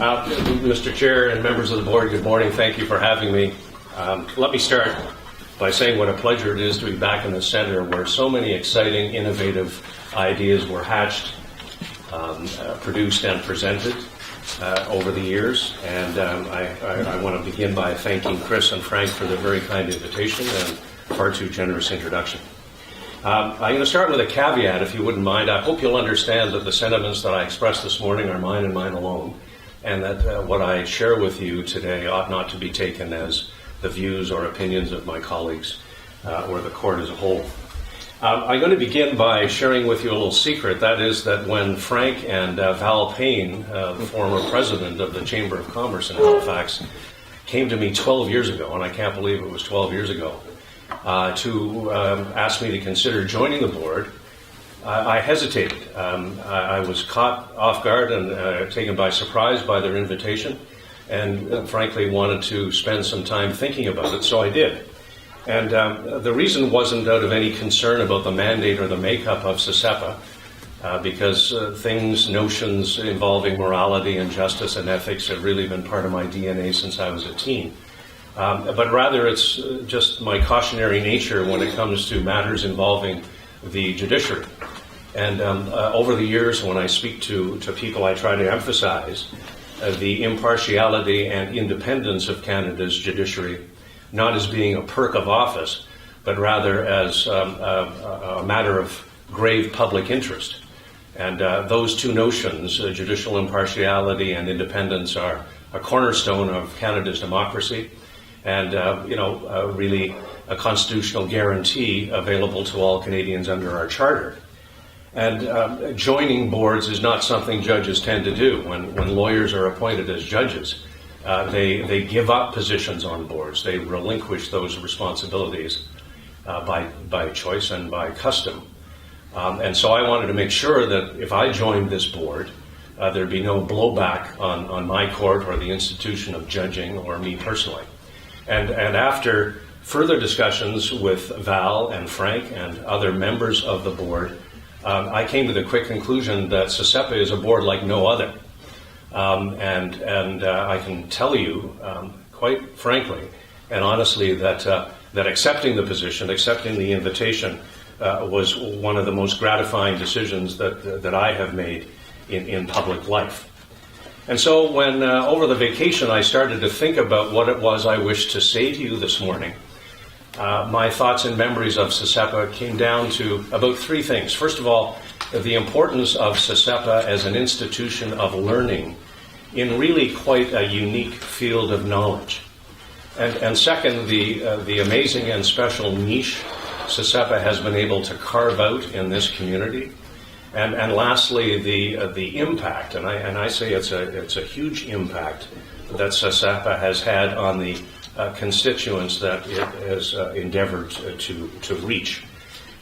Mr. Chair and members of the board, good morning. Thank you for having me. Let me start by saying what a pleasure it is to be back in the Centre where so many exciting, innovative ideas were hatched, produced and presented over the years. And I want to begin by thanking Chris and Frank for their very kind invitation and far too generous introduction. I'm going to start with a caveat, if you wouldn't mind. I hope you'll understand that the sentiments that I expressed this morning are mine and mine alone, and that what I share with you today ought not to be taken as the views or opinions of my colleagues or the court as a whole. I'm going to begin by sharing with you a little secret. That is that when Frank and Val Payne, the former president of the Chamber of Commerce in Halifax, came to me 12 years ago, and I can't believe it was 12 years ago, to ask me to consider joining the board, I hesitated. I was caught off guard and taken by surprise by their invitation, and frankly wanted to spend some time thinking about it, so I did. And the reason wasn't out of any concern about the mandate or the makeup of CCEPA, because notions involving morality and justice and ethics have really been part of my DNA since I was a teen. But rather it's just my cautionary nature when it comes to matters involving the judiciary. And over the years when I speak to people, I try to emphasize the impartiality and independence of Canada's judiciary, not as being a perk of office, but rather as a matter of grave public interest. And those two notions, judicial impartiality and independence, are a cornerstone of Canada's democracy, and really a constitutional guarantee available to all Canadians under our charter. And joining boards is not something judges tend to do. When lawyers are appointed as judges, they give up positions on boards. They relinquish those responsibilities by choice and by custom. And so I wanted to make sure that if I joined this board, there'd be no blowback on my court or the institution of judging or me personally. And after further discussions with Val and Frank and other members of the board, I came to the quick conclusion that CCEPA is a board like no other. And I can tell you, quite frankly and honestly, that accepting the position, accepting the invitation, was one of the most gratifying decisions that I have made in public life. And so when over the vacation I started to think about what it was I wished to say to you this morning, my thoughts and memories of CCEPA came down to about three things. First of all, the importance of CCEPA as an institution of learning in really quite a unique field of knowledge. And second, the amazing and special niche CCEPA has been able to carve out in this community. And lastly, the impact, and I say it's a huge impact that CCEPA has had on the constituents that it has endeavored to reach.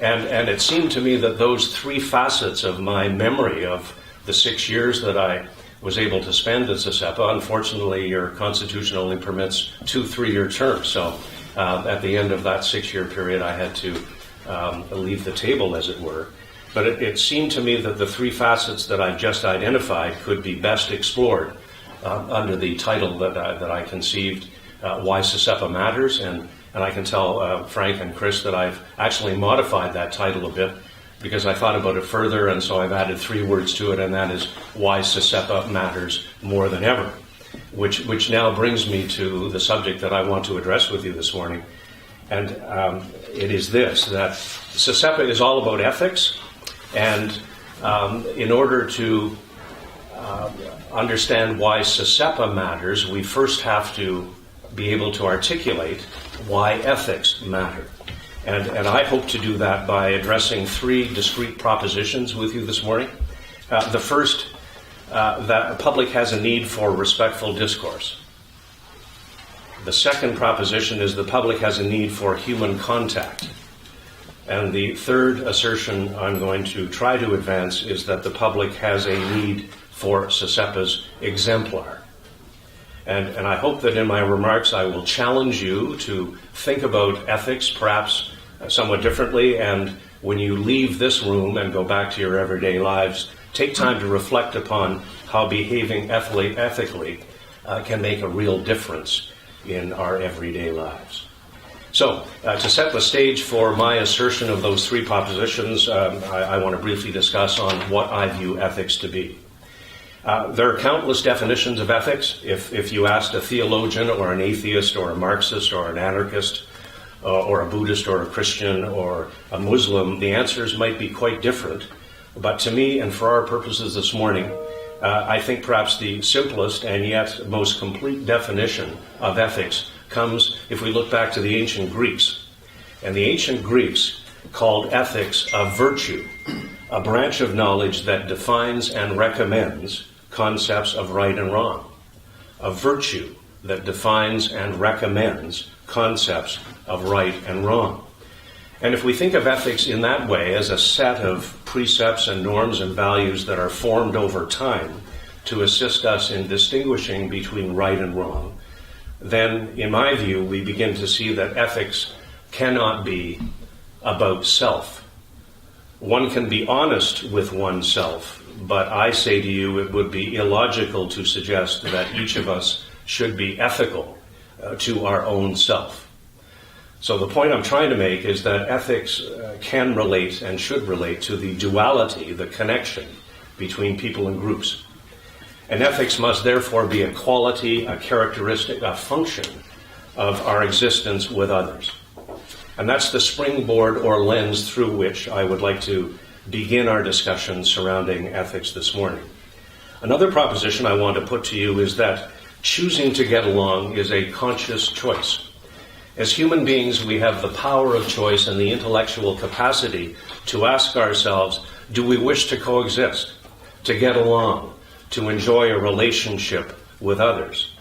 And it seemed to me that those three facets of my memory of the 6 years that I was able to spend at CCEPA, unfortunately your constitution only permits 2 3-year terms, so at the end of that 6-year period I had to leave the table, as it were. But it seemed to me that the three facets that I've just identified could be best explored under the title that I conceived, Why CCEPA Matters, and I can tell Frank and Chris that I've actually modified that title a bit because I thought about it further, and so I've added 3 words to it, and that is Why CCEPA Matters More Than Ever, which now brings me to the subject that I want to address with you this morning. And it is this, that CCEPA is all about ethics, and in order to understand why CCEPA matters, we first have to be able to articulate why ethics matter. And I hope to do that by addressing 3 discrete propositions with you this morning. The first, that the public has a need for respectful discourse. The second proposition is the public has a need for human contact. And the third assertion I'm going to try to advance is that the public has a need for CCEPA's exemplar. And I hope that in my remarks I will challenge you to think about ethics perhaps somewhat differently, and when you leave this room and go back to your everyday lives, take time to reflect upon how behaving ethically can make a real difference in our everyday lives. So, to set the stage for my assertion of those three propositions, I want to briefly discuss on what I view ethics to be. There are countless definitions of ethics. If you asked a theologian or an atheist or a Marxist or an anarchist or a Buddhist or a Christian or a Muslim, the answers might be quite different. But to me, and for our purposes this morning, I think perhaps the simplest and yet most complete definition of ethics comes if we look back to the ancient Greeks. And the ancient Greeks called ethics a virtue, a branch of knowledge that defines and recommends concepts of right and wrong. A virtue that defines and recommends concepts of right and wrong. And if we think of ethics in that way, as a set of precepts and norms and values that are formed over time to assist us in distinguishing between right and wrong, then, in my view, we begin to see that ethics cannot be about self. One can be honest with oneself, but I say to you it would be illogical to suggest that each of us should be ethical to our own self. So the point I'm trying to make is that ethics can relate and should relate to the duality, the connection between people and groups. And ethics must therefore be a quality, a characteristic, a function of our existence with others. And that's the springboard or lens through which I would like to begin our discussion surrounding ethics this morning. Another proposition I want to put to you is that choosing to get along is a conscious choice. As human beings, we have the power of choice and the intellectual capacity to ask ourselves, do we wish to coexist, to get along, to enjoy a relationship with others?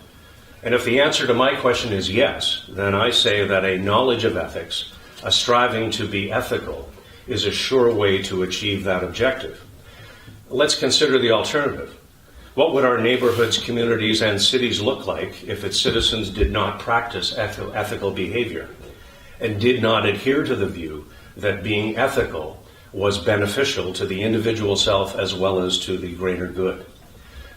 And if the answer to my question is yes, then I say that a knowledge of ethics, a striving to be ethical, is a sure way to achieve that objective. Let's consider the alternative. What would our neighborhoods, communities, and cities look like if its citizens did not practice ethical behavior and did not adhere to the view that being ethical was beneficial to the individual self as well as to the greater good?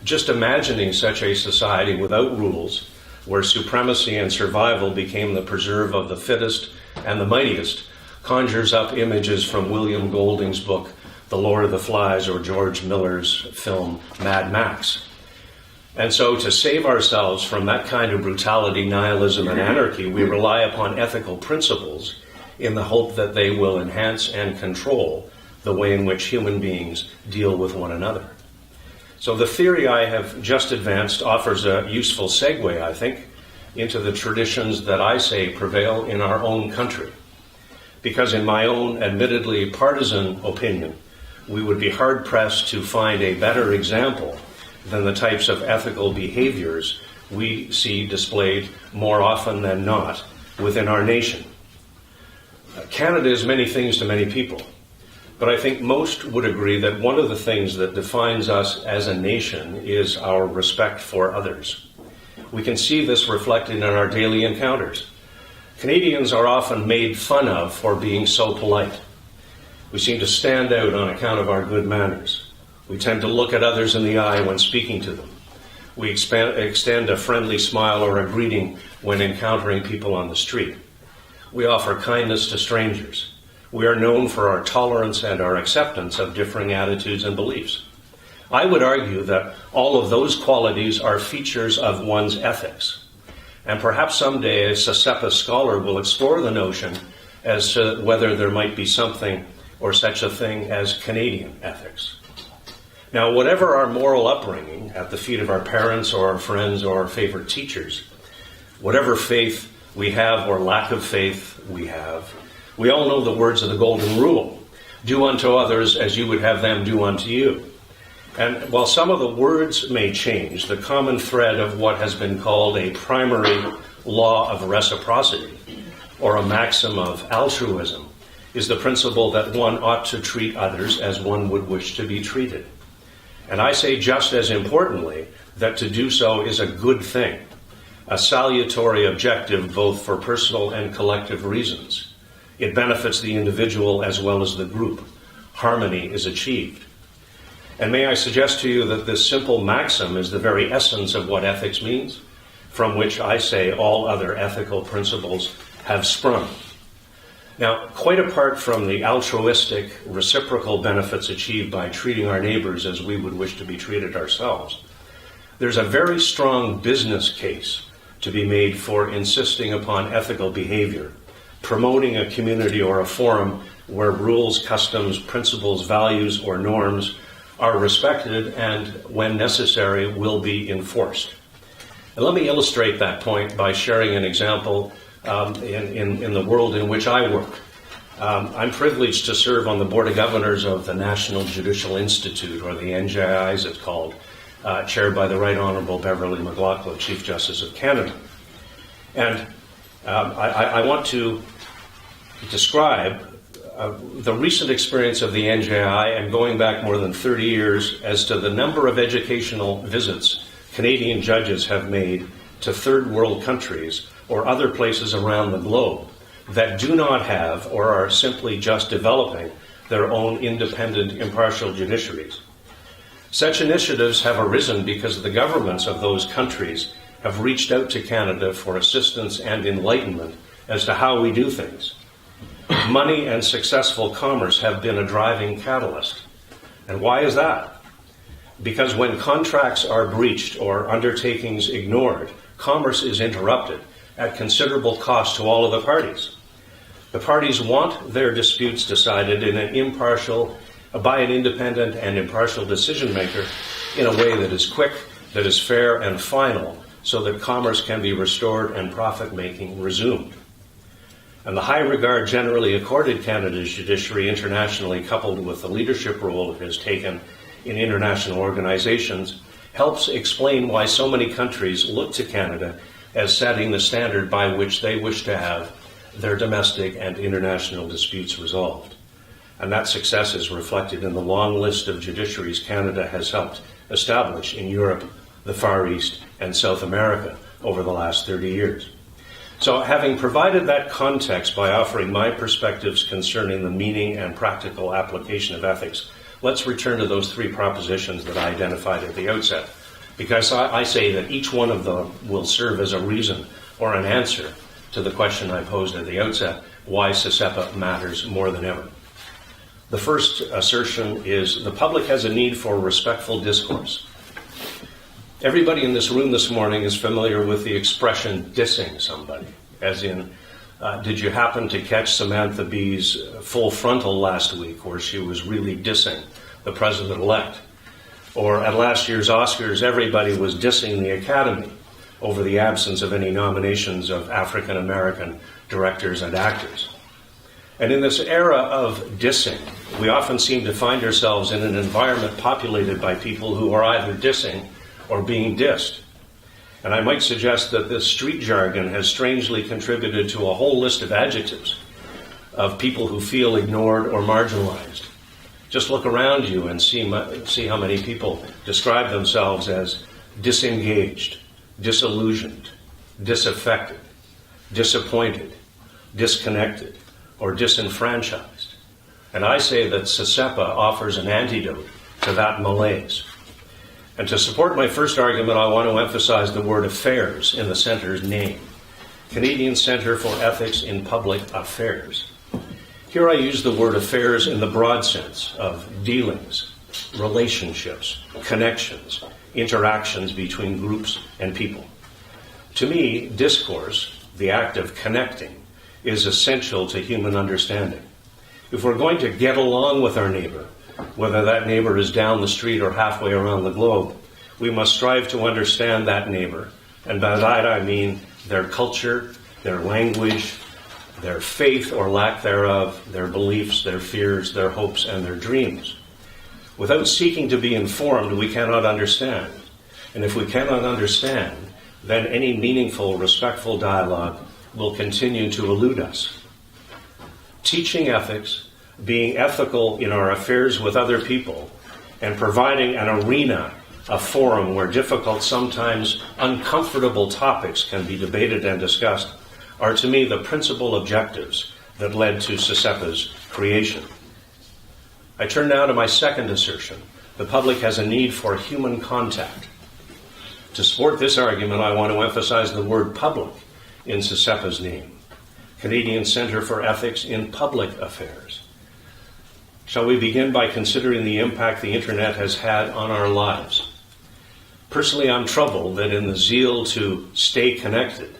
Just imagining such a society without rules, where supremacy and survival became the preserve of the fittest and the mightiest, conjures up images from William Golding's book, The Lord of the Flies, or George Miller's film, Mad Max. And so to save ourselves from that kind of brutality, nihilism, and anarchy, we rely upon ethical principles in the hope that they will enhance and control the way in which human beings deal with one another. So the theory I have just advanced offers a useful segue, I think, into the traditions that I say prevail in our own country. Because in my own admittedly partisan opinion, we would be hard-pressed to find a better example than the types of ethical behaviors we see displayed more often than not within our nation. Canada is many things to many people, but I think most would agree that one of the things that defines us as a nation is our respect for others. We can see this reflected in our daily encounters. Canadians are often made fun of for being so polite. We seem to stand out on account of our good manners. We tend to look at others in the eye when speaking to them. We extend a friendly smile or a greeting when encountering people on the street. We offer kindness to strangers. We are known for our tolerance and our acceptance of differing attitudes and beliefs. I would argue that all of those qualities are features of one's ethics. And perhaps someday a CCEPA scholar will explore the notion as to whether there might be something or such a thing as Canadian ethics. Now, whatever our moral upbringing at the feet of our parents or our friends or our favorite teachers, whatever faith we have or lack of faith we have, we all know the words of the Golden Rule. Do unto others as you would have them do unto you. And while some of the words may change, the common thread of what has been called a primary law of reciprocity, or a maxim of altruism, is the principle that one ought to treat others as one would wish to be treated. And I say just as importantly that to do so is a good thing, a salutary objective both for personal and collective reasons. It benefits the individual as well as the group. Harmony is achieved. And may I suggest to you that this simple maxim is the very essence of what ethics means, from which I say all other ethical principles have sprung. Now, quite apart from the altruistic, reciprocal benefits achieved by treating our neighbors as we would wish to be treated ourselves, there's a very strong business case to be made for insisting upon ethical behavior, promoting a community or a forum where rules, customs, principles, values, or norms are respected and, when necessary, will be enforced. And let me illustrate that point by sharing an example in the world in which I work. I'm privileged to serve on the Board of Governors of the National Judicial Institute, or the NJI as it's called, chaired by the Right Honourable Beverly McLaughlin, Chief Justice of Canada. And I want to describe the recent experience of the NJI, and going back more than 30 years, as to the number of educational visits Canadian judges have made to third world countries or other places around the globe that do not have or are simply just developing their own independent, impartial judiciaries. Such initiatives have arisen because the governments of those countries have reached out to Canada for assistance and enlightenment as to how we do things. Money and successful commerce have been a driving catalyst. And why is that? Because when contracts are breached or undertakings ignored, commerce is interrupted at considerable cost to all of the parties. The parties want their disputes decided in an impartial, by an independent and impartial decision maker in a way that is quick, that is fair and final, so that commerce can be restored and profit-making resumed. And the high regard generally accorded Canada's judiciary internationally, coupled with the leadership role it has taken in international organizations, helps explain why so many countries look to Canada as setting the standard by which they wish to have their domestic and international disputes resolved. And that success is reflected in the long list of judiciaries Canada has helped establish in Europe, the Far East, and South America over the last 30 years. So, having provided that context by offering my perspectives concerning the meaning and practical application of ethics, let's return to those three propositions that I identified at the outset, because I say that each one of them will serve as a reason or an answer to the question I posed at the outset, why CCEPA matters more than ever. The first assertion is the public has a need for respectful discourse. Everybody in this room this morning is familiar with the expression dissing somebody, as in, did you happen to catch Samantha Bee's full frontal last week where she was really dissing the president-elect? Or at last year's Oscars, everybody was dissing the Academy over the absence of any nominations of African-American directors and actors. And in this era of dissing, we often seem to find ourselves in an environment populated by people who are either dissing or being dissed. And I might suggest that this street jargon has strangely contributed to a whole list of adjectives of people who feel ignored or marginalized. Just look around you and see how many people describe themselves as disengaged, disillusioned, disaffected, disappointed, disconnected, or disenfranchised. And I say that CCEPA offers an antidote to that malaise. And to support my first argument, I want to emphasize the word affairs in the centre's name. Canadian Centre for Ethics in Public Affairs. Here I use the word affairs in the broad sense of dealings, relationships, connections, interactions between groups and people. To me, discourse, the act of connecting, is essential to human understanding. If we're going to get along with our neighbor, whether that neighbor is down the street or halfway around the globe, we must strive to understand that neighbor. And by that I mean their culture, their language, their faith or lack thereof, their beliefs, their fears, their hopes, and their dreams. Without seeking to be informed, we cannot understand. And if we cannot understand, then any meaningful, respectful dialogue will continue to elude us. Teaching ethics, being ethical in our affairs with other people, and providing an arena, a forum where difficult, sometimes uncomfortable topics can be debated and discussed, are to me the principal objectives that led to CCEPA's creation. I turn now to my second assertion, the public has a need for human contact. To support this argument, I want to emphasize the word public in CCEPA's name, Canadian Centre for Ethics in Public Affairs. Shall we begin by considering the impact the internet has had on our lives? Personally, I'm troubled that in the zeal to stay connected,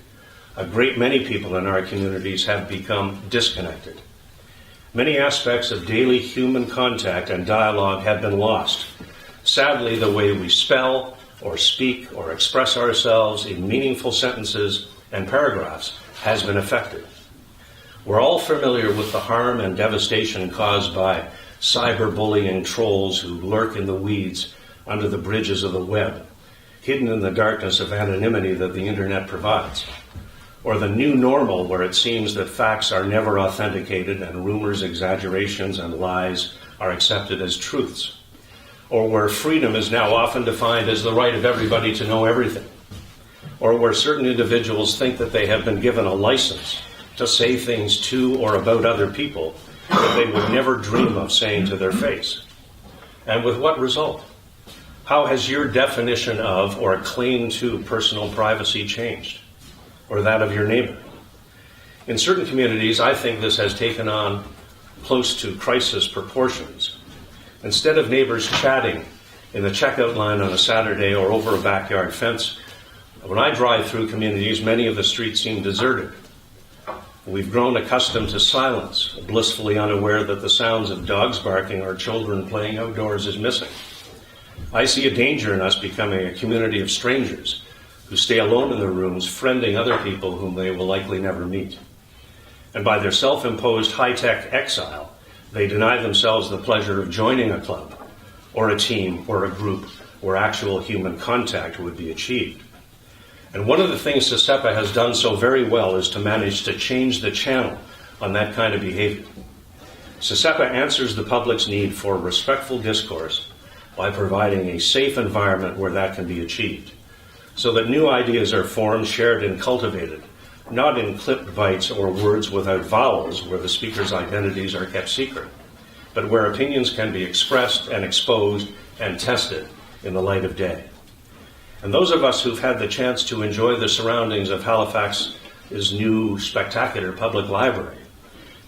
a great many people in our communities have become disconnected. Many aspects of daily human contact and dialogue have been lost. Sadly, the way we spell or speak or express ourselves in meaningful sentences and paragraphs has been affected. We're all familiar with the harm and devastation caused by cyberbullying trolls who lurk in the weeds under the bridges of the web, hidden in the darkness of anonymity that the internet provides. Or the new normal where it seems that facts are never authenticated and rumors, exaggerations, and lies are accepted as truths. Or where freedom is now often defined as the right of everybody to know everything. Or where certain individuals think that they have been given a license to say things to or about other people that they would never dream of saying to their face. And with what result? How has your definition of or claim to personal privacy changed? Or that of your neighbor? In certain communities, I think this has taken on close to crisis proportions. Instead of neighbors chatting in the checkout line on a Saturday or over a backyard fence, when I drive through communities, many of the streets seem deserted. We've grown accustomed to silence, blissfully unaware that the sounds of dogs barking or children playing outdoors is missing. I see a danger in us becoming a community of strangers who stay alone in their rooms, friending other people whom they will likely never meet. And by their self-imposed high-tech exile, they deny themselves the pleasure of joining a club, or a team, or a group where actual human contact would be achieved. And one of the things CCEPA has done so very well is to manage to change the channel on that kind of behavior. CCEPA answers the public's need for respectful discourse by providing a safe environment where that can be achieved, so that new ideas are formed, shared, and cultivated, not in clipped bites or words without vowels where the speaker's identities are kept secret, but where opinions can be expressed and exposed and tested in the light of day. And those of us who've had the chance to enjoy the surroundings of Halifax's new spectacular public library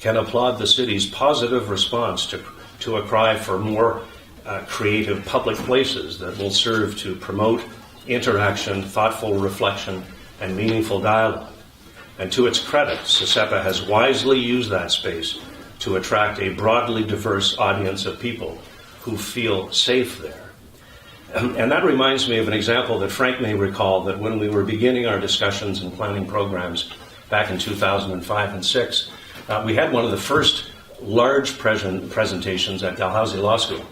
can applaud the city's positive response to a cry for more creative public places that will serve to promote interaction, thoughtful reflection, and meaningful dialogue. And to its credit, CCEPA has wisely used that space to attract a broadly diverse audience of people who feel safe there. And that reminds me of an example that Frank may recall, that when we were beginning our discussions and planning programs back in 2005 and 6, we had one of the first large presentations at Dalhousie Law School.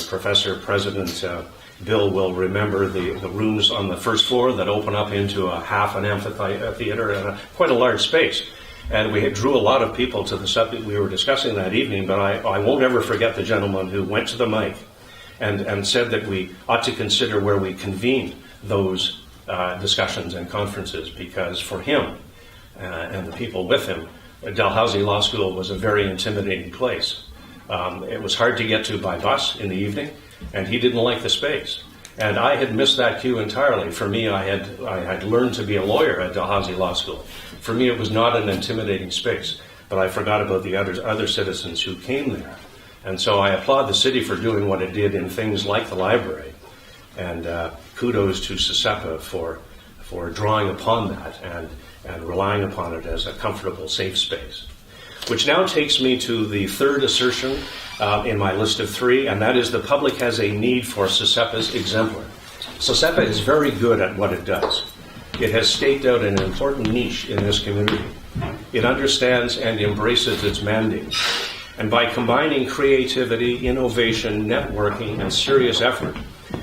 Professor President Bill will remember the rooms on the first floor that open up into a half an amphitheater and quite a large space. And we drew a lot of people to the subject we were discussing that evening, but I won't ever forget the gentleman who went to the mic and said that we ought to consider where we convene those discussions and conferences, because for him and the people with him, Dalhousie Law School was a very intimidating place. It was hard to get to by bus in the evening, and he didn't like the space. And I had missed that cue entirely. For me, I had learned to be a lawyer at Dalhousie Law School. For me, it was not an intimidating space, but I forgot about the other citizens who came there. And so I applaud the city for doing what it did in things like the library. And kudos to CCEPA for drawing upon that and relying upon it as a comfortable, safe space. Which now takes me to the third assertion in my list of three, and that is the public has a need for CCEPA's exemplar. CCEPA is very good at what it does. It has staked out an important niche in this community. It understands and embraces its mandate. And by combining creativity, innovation, networking, and serious effort,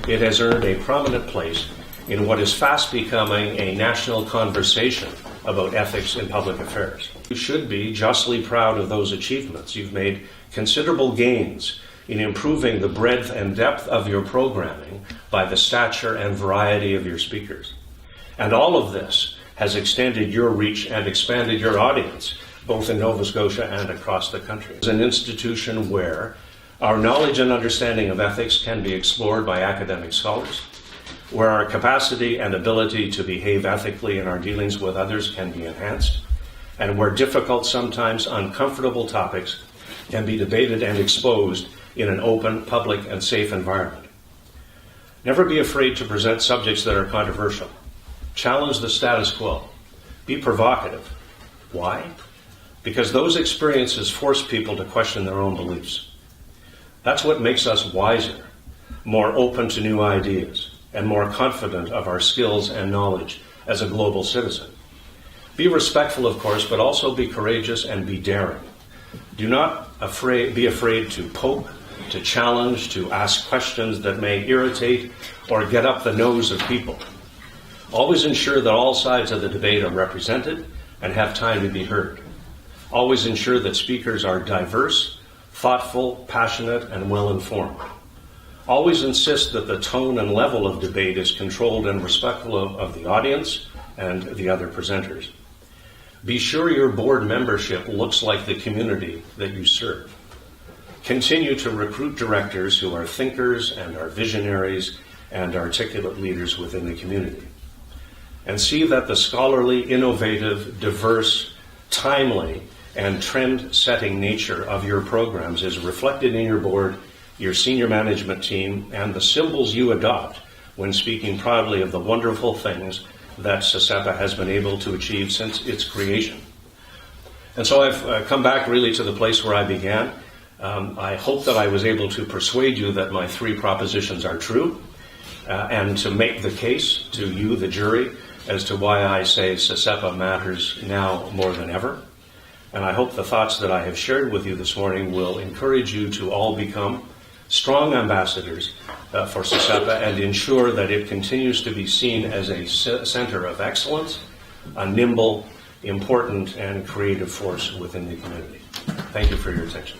it has earned a prominent place in what is fast becoming a national conversation about ethics in public affairs. You should be justly proud of those achievements. You've made considerable gains in improving the breadth and depth of your programming by the stature and variety of your speakers. And all of this has extended your reach and expanded your audience, both in Nova Scotia and across the country. It's an institution where Our knowledge and understanding of ethics can be explored by academic scholars, where our capacity and ability to behave ethically in our dealings with others can be enhanced, and where difficult, sometimes uncomfortable topics can be debated and exposed in an open, public, and safe environment. Never be afraid to present subjects that are controversial. Challenge the status quo. Be provocative. Why? Because those experiences force people to question their own beliefs. That's what makes us wiser, more open to new ideas, and more confident of our skills and knowledge as a global citizen. Be respectful, of course, but also be courageous and be daring. Do not be afraid to poke, to challenge, to ask questions that may irritate or get up the nose of people. Always ensure that all sides of the debate are represented and have time to be heard. Always ensure that speakers are diverse, thoughtful, passionate, and well-informed. Always insist that the tone and level of debate is controlled and respectful of the audience and the other presenters. Be sure your board membership looks like the community that you serve. Continue to recruit directors who are thinkers and are visionaries and articulate leaders within the community. And see that the scholarly, innovative, diverse, timely, and trend-setting nature of your programs is reflected in your board, your senior management team, and the symbols you adopt when speaking proudly of the wonderful things that CCEPA has been able to achieve since its creation. And so I've come back really to the place where I began. I hope that I was able to persuade you that my 3 propositions are true, and to make the case to you, the jury, as to why I say CCEPA matters now more than ever. And I hope the thoughts that I have shared with you this morning will encourage you to all become strong ambassadors for CCEPA and ensure that it continues to be seen as a center of excellence, a nimble, important, and creative force within the community. Thank you for your attention.